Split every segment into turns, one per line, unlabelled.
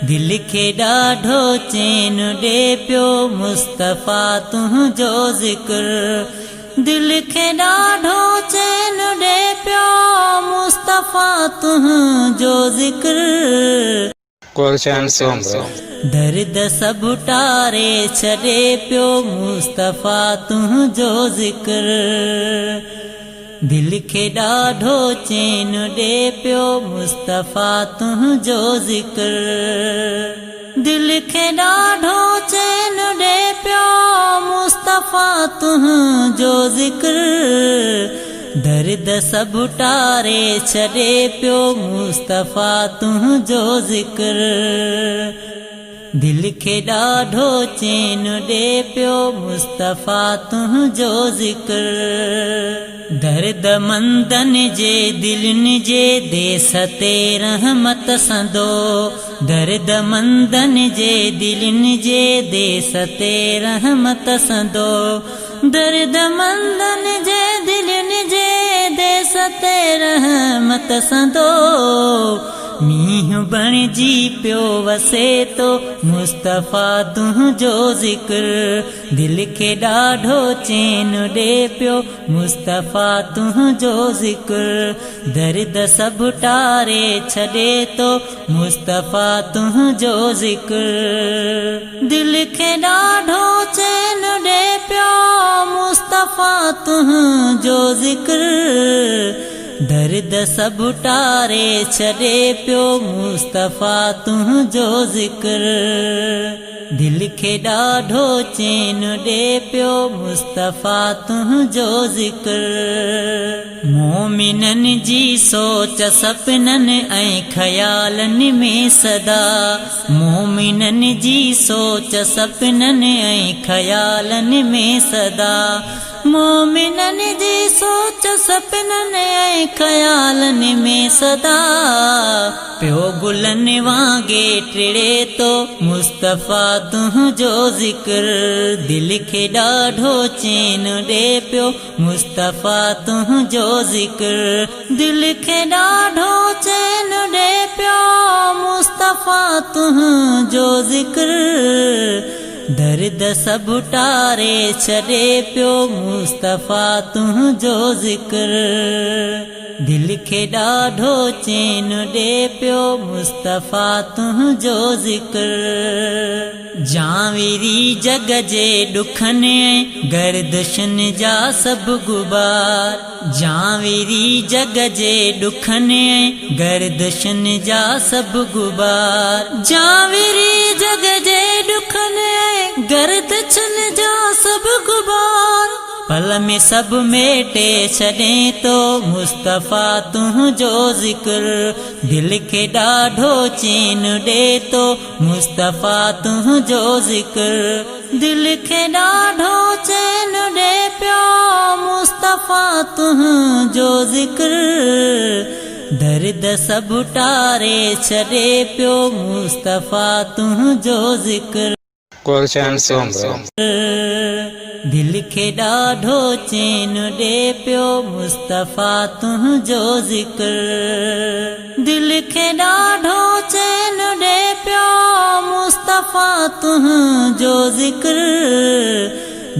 दिल खे ॾाढो चैन ॾे पियो मुस्तफ़ा तुंहिंजो ज़िक्र। दिल खे ॾाढो चैन ॾे पियो मुस्तफ़ा तुंहिंजो ज़िक्र। दर्द सभु टारे छॾे पियो मुस्तफ़ा तुंहिंजो ज़िक्र। दिल खे ॾाढो चैन ॾे पियो मुस्तफ़ा तुंहिंजो ज़िक्र। दिल खे ॾाढो चैन ॾे पियो मुस्तफ़ा तुंहिंजो ज़िक्र। दर्द सभु टारे छॾे पियो मुस्तफ़ा तुंहिंजो ज़िक्र। दिल खे ॾाढो चैन ॾे पियो मुस्तफ़ा तुंहिंजो ज़िक्र। दर्द मंदनि जे दिलनि जे देस ते रहमत संदो। दर्द मंदनि जे दिलनि जे देस ते रहमत संदो। दर्द मंदनि जे दिलनि जे देस ते रहमत संदो। मींहुं बणिजी पियो वसे तो मुस्तफ़ा तुंहिंजो ज़िक्र। दिल खे ॾाढो चैन ॾे पियो मुस्तफ़ा तुंहिंजो ज़िक्र। दर्द सभु टारे छॾे तो मुस्तफ़ा तुंहिंजो ज़िक्र। दिल खे ॾाढो चैन ॾे पियो मुस्तफ़ा तुंहिंजो ज़िक्र। दर्द सभु टारे छॾे पियो मुस्तफ़ा तुंहिंजो ज़िक्र। दिल खे ॾाढो चैन ॾे पियो मुस्तफ़ा तुंहिंजो ज़िक्र। मोमिननि जी सोच सपननि ऐं ख़यालनि में सदा। मोमिननि जी सोच सपननि ऐं ख़यालनि में सदा। मोमिननि जी सोच सपननि ऐं ख़यालनि में सदा। पियो गुलनि वांगे टिड़े तो मुस्तफ़ा तुंहिंजो ज़िक्र। दिल खे ॾाढो चैन ॾे पियो मुस्तफ़ा तुंहिंजो ज़िक्र। दिल खे ॾाढो चैन ॾे पियो मुस्तफ़ा तुंहिंजो ज़िक्र। दर्द सभु टारे छॾे पियो मुस्तफ़ा तुंहिंजो ज़िक्र। दिल खे ॾाढो चैन ॾे पियो मुस्तफ़ा तुंहिंजो ज़िक्र। जाविरी जग जे ॾुखनि ऐं गर्दिशनि जा सभु गुबार। जाविरी जग जे ॾुखनि ऐं गर्दिशनि जा सभु गुबार। जाविरी जग जे ॾुखनि ऐं गर्दिशनि जा सभु गुबार। पल में सभु मेटे छॾे तो मुस्तफ़ा तुंहिंजो ज़िक्र। दिल खे ॾाढो चैन ॾे तो मुस्तफ़ा तुंहिंजो ज़िक्र। दिल खे ॾाढो चैन ॾे पियो मुस्तफ़ा तुंहिंजो ज़िक्र। दर्द सभु टारे छॾे पियो मुस्तफ़ा तुंहिंजो ज़िक्र। दिल खे ॾाढो चैन ॾे पियो मुस्तफ़ा तुंहिंजो ज़िक्र। दिल खे ॾाढो चैन ॾे पियो मुस्तफ़ा तुंहिंजो ज़िक्र।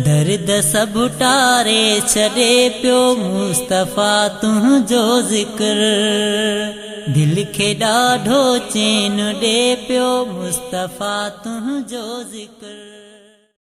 दर्द सभु टारे छॾे पियो मुस्तफ़ा तुंहिंजो ज़िक्र। दिल खे ॾाढो चैन ॾे पियो मुस्तफ़ा तुंहिंजो ज़िक्र।